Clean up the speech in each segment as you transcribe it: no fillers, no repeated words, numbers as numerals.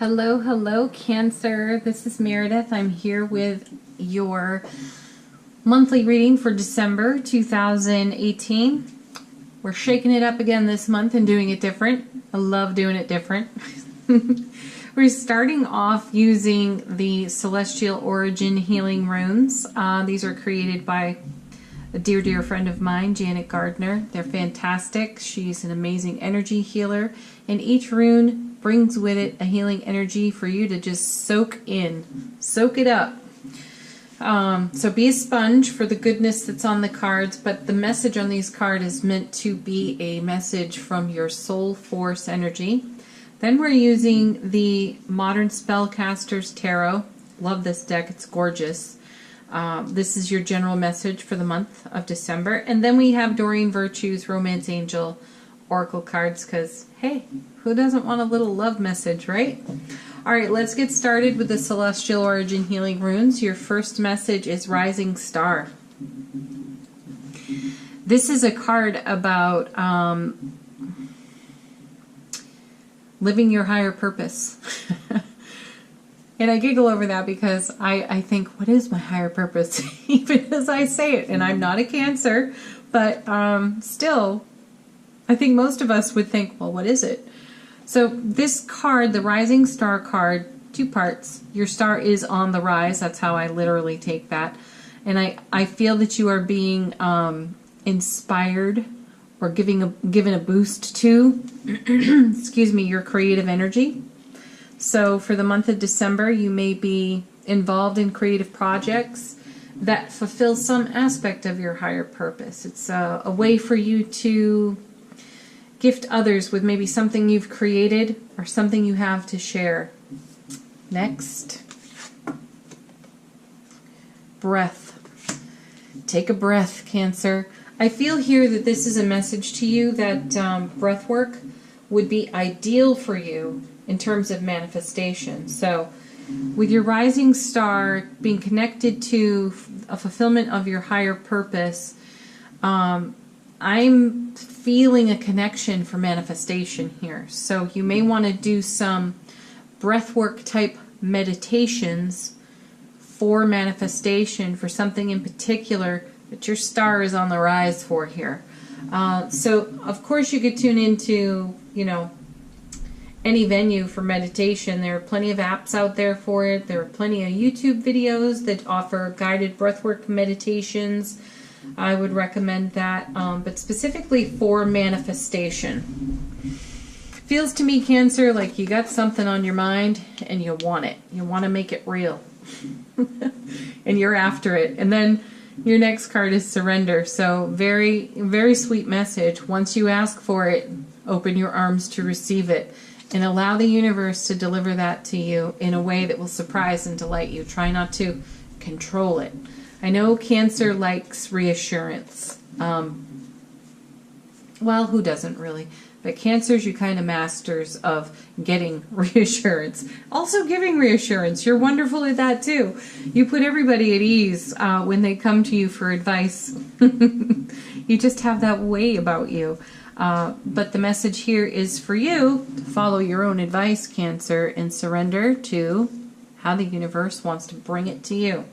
Hello, hello, Cancer. This is Meredith. I'm here with your monthly reading for December 2018. We're shaking it up again this month and doing it different. I love doing it different. We're starting off using the Celestial Origin Healing Runes. These are created by a dear friend of mine, Janet Gardner. They're fantastic. She's an amazing energy healer, and each rune brings with it a healing energy for you to just soak it up. So be a sponge for the goodness that's on the cards, but the message on these cards is meant to be a message from your soul force energy. Then we're using the Modern Spellcasters Tarot. Love this deck, it's gorgeous. This is your general message for the month of December. And then we have Doreen Virtue's Romance Angel Oracle cards, because, hey, who doesn't want a little love message, right? All right, let's get started with the Celestial Origin Healing Runes. Your first message is Rising Star. This is a card about living your higher purpose. And I giggle over that because I think, what is my higher purpose? Even as I say it, and I'm not a Cancer, but still, I think most of us would think, well, what is it? So this card, the Rising Star card, two parts. Your star is on the rise. That's how I literally take that. And I feel that you are being inspired or given a boost to, excuse me, your creative energy. So for the month of December, you may be involved in creative projects that fulfill some aspect of your higher purpose. It's a way for you to gift others with maybe something you've created or something you have to share. Next. Breath. Take a breath, Cancer. I feel here that this is a message to you that breath work would be ideal for you in terms of manifestation. So with your rising star being connected to a fulfillment of your higher purpose, I'm feeling a connection for manifestation here. So you may want to do some breathwork type meditations for manifestation, for something in particular that your star is on the rise for here. So of course you could tune into, any venue for meditation. There are plenty of apps out there for it. There are plenty of YouTube videos that offer guided breathwork meditations. I would recommend that, but specifically for manifestation. Feels to me, Cancer, like you got something on your mind and you want it. You want to make it real. And you're after it. And then your next card is Surrender. So very, very sweet message. Once you ask for it, open your arms to receive it. And allow the universe to deliver that to you in a way that will surprise and delight you. Try not to control it. I know Cancer likes reassurance. Well, who doesn't really? But Cancers, you kind of masters of getting reassurance. Also giving reassurance. You're wonderful at that too. You put everybody at ease when they come to you for advice. You just have that way about you. But the message here is for you to follow your own advice, Cancer, and surrender to how the universe wants to bring it to you.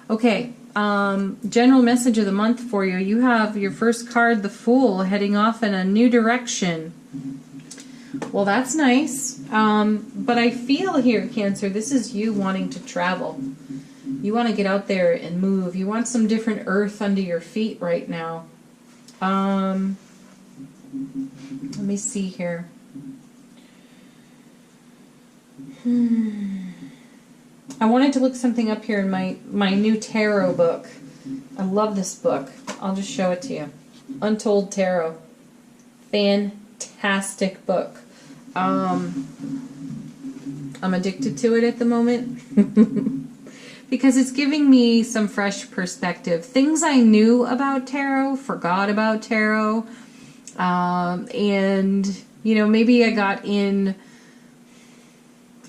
Okay, general message of the month for you. You have your first card, the Fool, heading off in a new direction. Well, that's nice. But I feel here, Cancer, this is you wanting to travel. You want to get out there and move. You want some different earth under your feet right now. Let me see here. I wanted to look something up here in my new tarot book. I love this book. I'll just show it to you. Untold Tarot. Fantastic book. I'm addicted to it at the moment. Because it's giving me some fresh perspective. Things I knew about tarot, forgot about tarot. And, maybe I got in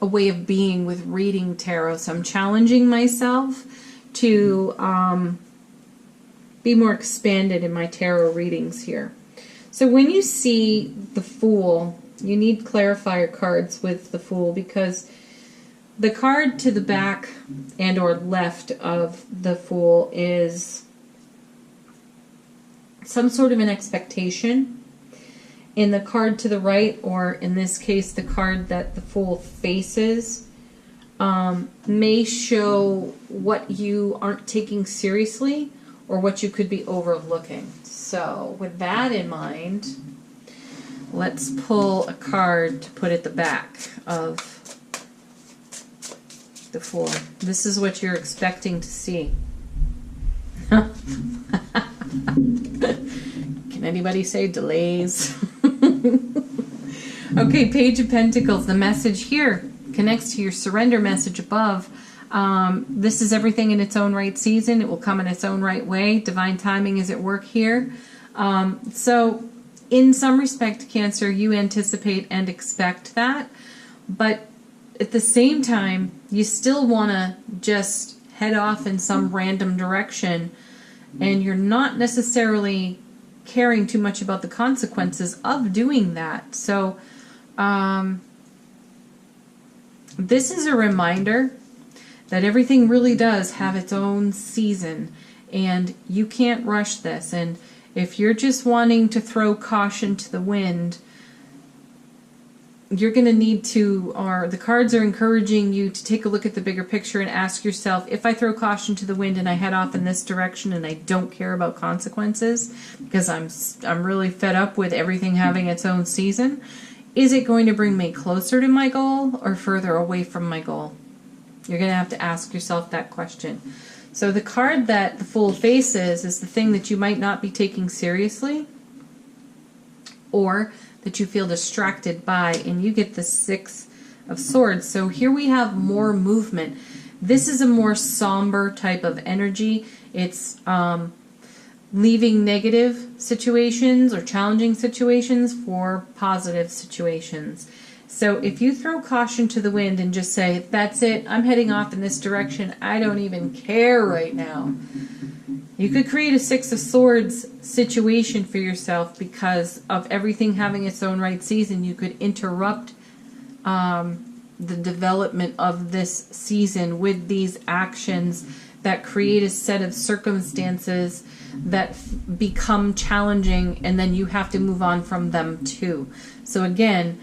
a way of being with reading tarot. So I'm challenging myself to be more expanded in my tarot readings here. So when you see the Fool You need clarifier cards with the Fool, because the card to the back and or left of the Fool is some sort of an expectation. In the card to the right, or in this case the card that the Fool faces, may show what you aren't taking seriously or what you could be overlooking. So with that in mind, let's pull a card to put at the back of the Fool. This is what you're expecting to see. Can anybody say delays? Okay, Page of Pentacles. The message here connects to your surrender message above. This is everything in its own right season. It will come in its own right way. Divine timing is at work here. So in some respect, Cancer, you anticipate and expect that. But at the same time, you still want to just head off in some random direction. And you're not necessarily caring too much about the consequences of doing that. So this is a reminder that everything really does have its own season, and you can't rush this. And if you're just wanting to throw caution to the wind, you're going to need to, or the cards are encouraging you to take a look at the bigger picture and ask yourself, if I throw caution to the wind and I head off in this direction and I don't care about consequences because I'm really fed up with everything having its own season, is it going to bring me closer to my goal or further away from my goal? You're going to have to ask yourself that question. So the card that the Fool faces is the thing that you might not be taking seriously, or that you feel distracted by, and you get the Six of Swords. So here we have more movement. This is a more somber type of energy. It's leaving negative situations or challenging situations for positive situations. So if you throw caution to the wind and just say, that's it, I'm heading off in this direction, I don't even care right now, you could create a Six of Swords situation for yourself because of everything having its own right season. You could interrupt the development of this season with these actions that create a set of circumstances that become challenging, and then you have to move on from them too. So again,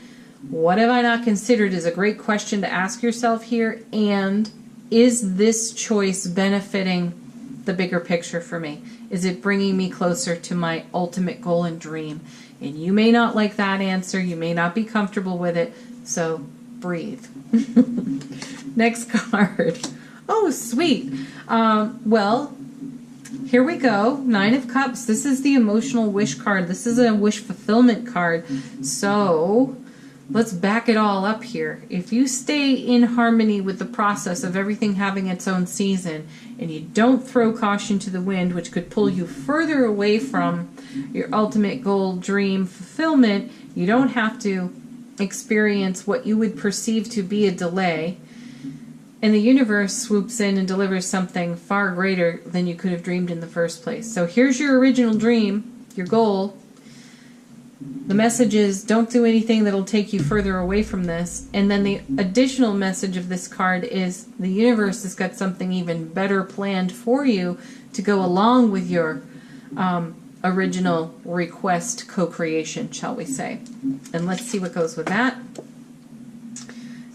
what have I not considered is a great question to ask yourself here, and is this choice benefiting the bigger picture for me? Is it bringing me closer to my ultimate goal and dream? And you may not like that answer. You may not be comfortable with it. So breathe. Next card. Oh, sweet. Well, here we go. Nine of Cups. This is the emotional wish card. This is a wish fulfillment card. So let's back it all up here. If you stay in harmony with the process of everything having its own season, and you don't throw caution to the wind, which could pull you further away from your ultimate goal, dream, fulfillment, you don't have to experience what you would perceive to be a delay. And the universe swoops in and delivers something far greater than you could have dreamed in the first place. So here's your original dream, your goal. The message is, don't do anything that'll take you further away from this. And then the additional message of this card is the universe has got something even better planned for you to go along with your original request co-creation, shall we say. And let's see what goes with that.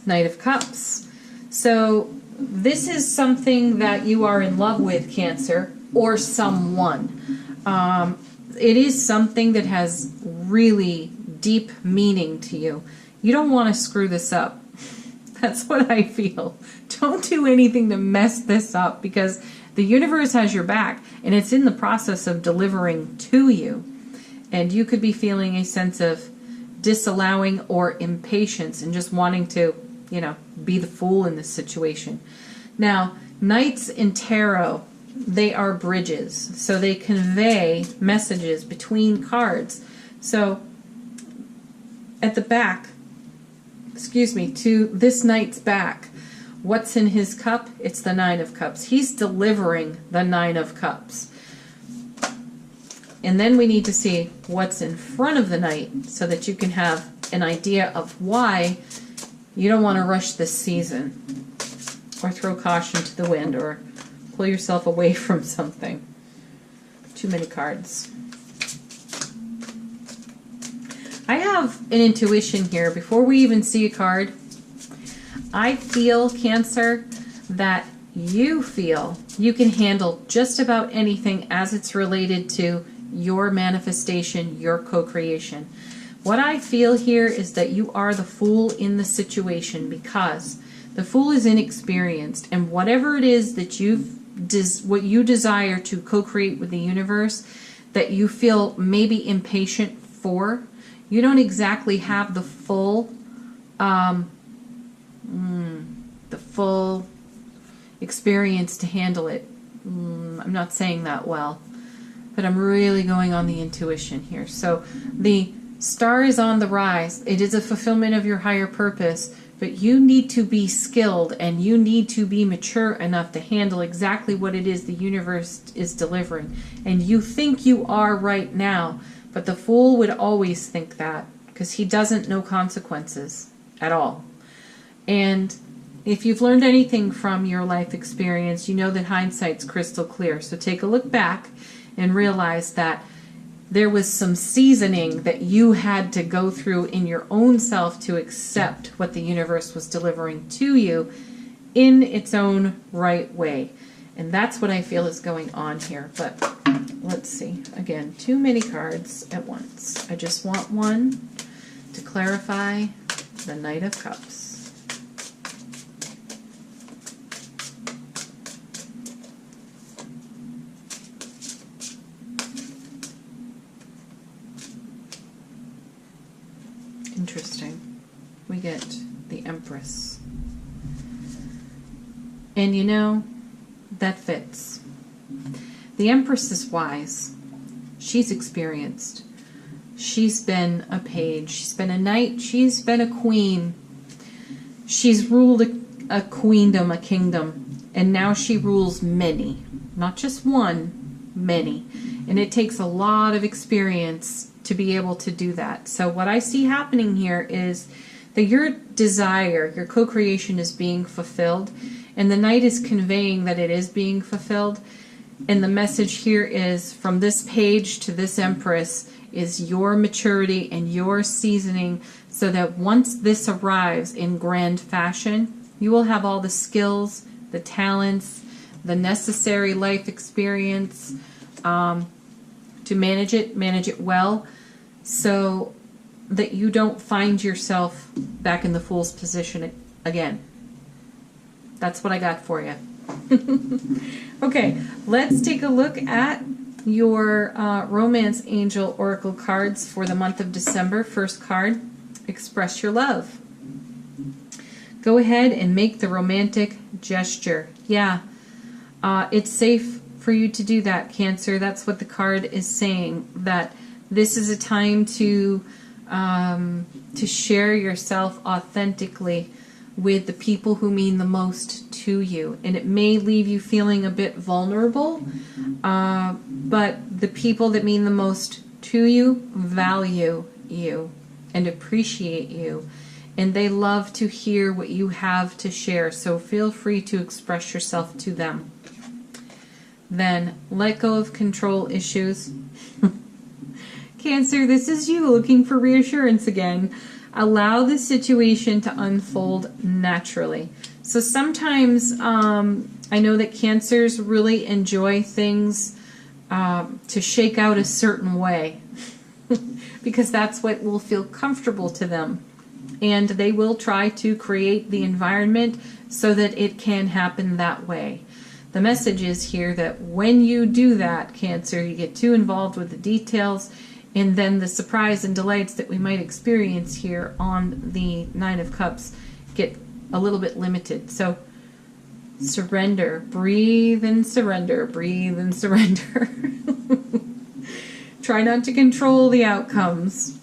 Knight of Cups. So this is something that you are in love with, Cancer, or someone. It is something that has really deep meaning to you. You don't want to screw this up. That's what I feel. Don't do anything to mess this up, because the universe has your back and it's in the process of delivering to you. And you could be feeling a sense of disallowing or impatience and just wanting to, you know, be the fool in this situation. Now, Knights in Tarot, they are bridges, so they convey messages between cards. So at the back, to this knight's back, what's in his cup? It's the Nine of Cups. He's delivering the Nine of Cups. And then we need to see what's in front of the knight so that you can have an idea of why you don't want to rush this season or throw caution to the wind or pull yourself away from something. Too many cards. I have an intuition here. Before we even see a card, I feel, Cancer, that you feel you can handle just about anything as it's related to your manifestation, your co-creation. What I feel here is that you are the fool in the situation, because the fool is inexperienced, and whatever it is that what you desire to co-create with the universe that you feel maybe impatient for, you don't exactly have the full experience to handle it. I'm not saying that well, but I'm really going on the intuition here. So the star is on the rise. It is a fulfillment of your higher purpose, but you need to be skilled and you need to be mature enough to handle exactly what it is the universe is delivering. And you think you are right now, but the fool would always think that, because he doesn't know consequences at all. And if you've learned anything from your life experience, you know that hindsight's crystal clear. So take a look back and realize that there was some seasoning that you had to go through in your own self to accept what the universe was delivering to you in its own right way. And that's what I feel is going on here. But let's see. Again, too many cards at once. I just want one to clarify the Knight of Cups. Interesting. We get the Empress. And you know, that fits. The Empress is wise. She's experienced. She's been a page. She's been a knight. She's been a queen. She's ruled a queendom, a kingdom. And now she rules many. Not just one, many. And it takes a lot of experience to be able to do that. So what I see happening here is that your desire, your co-creation is being fulfilled, and the Knight is conveying that it is being fulfilled. And the message here is, from this page to this Empress, is your maturity and your seasoning, so that once this arrives in grand fashion, you will have all the skills, the talents, the necessary life experience to manage it well, so that you don't find yourself back in the fool's position again. That's what I got for you. Okay, let's take a look at your Romance Angel Oracle cards for the month of December. First card, express your love. Go ahead and make the romantic gesture. Yeah, it's safe for you to do that, Cancer. That's what the card is saying, that this is a time to share yourself authentically with the people who mean the most to you. And it may leave you feeling a bit vulnerable, but the people that mean the most to you value you and appreciate you, and they love to hear what you have to share. So feel free to express yourself to them. Then let go of control issues. Cancer, this is you looking for reassurance again. Allow the situation to unfold naturally. So sometimes I know that Cancers really enjoy things to shake out a certain way because that's what will feel comfortable to them. And they will try to create the environment so that it can happen that way. The message is here that when you do that, Cancer, you get too involved with the details, and then the surprise and delights that we might experience here on the Nine of Cups get a little bit limited. So surrender, breathe and surrender, breathe and surrender. Try not to control the outcomes.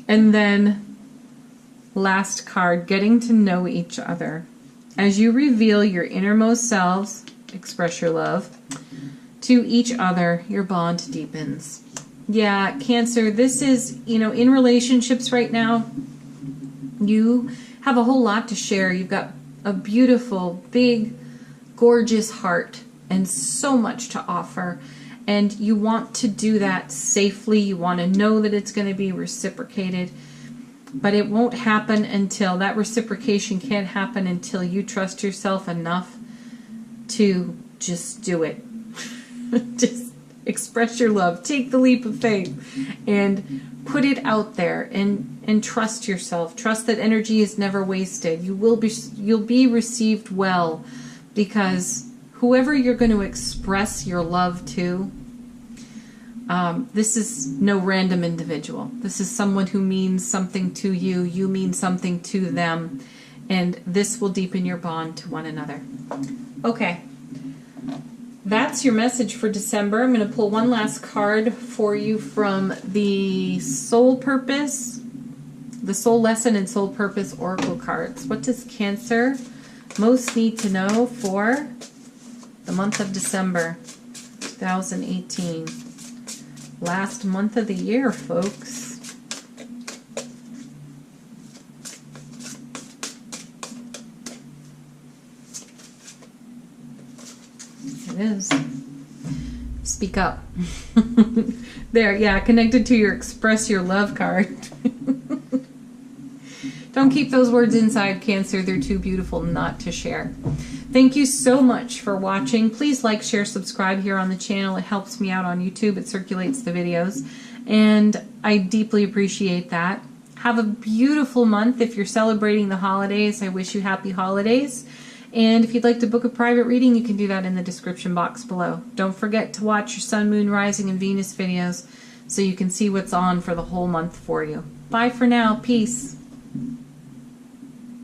And then last card, getting to know each other. As you reveal your innermost selves, express your love to each other, your bond deepens. Yeah, Cancer, this is, in relationships right now, You have a whole lot to share. You've got a beautiful, big, gorgeous heart and so much to offer. And you want to do that safely. You want to know that it's going to be reciprocated. But it won't happen until, that reciprocation can't happen until you trust yourself enough to just do it. Just express your love. Take the leap of faith and put it out there and trust yourself. Trust that energy is never wasted. You'll be received well, because whoever you're going to express your love to, this is no random individual. This is someone who means something to you. You mean something to them. And this will deepen your bond to one another. Okay. That's your message for December. I'm going to pull one last card for you from the Soul Purpose, the Soul Lesson and Soul Purpose Oracle cards. What does Cancer most need to know for the month of December 2018? Last month of the year, folks. It is. Speak up. There, yeah, connected to your Express Your Love card. Don't keep those words inside, Cancer. They're too beautiful not to share. Thank you so much for watching. Please like, share, subscribe here on the channel. It helps me out on YouTube. It circulates the videos. And I deeply appreciate that. Have a beautiful month. If you're celebrating the holidays, I wish you happy holidays. And if you'd like to book a private reading, you can do that in the description box below. Don't forget to watch your Sun, Moon, Rising, and Venus videos so you can see what's on for the whole month for you. Bye for now. Peace.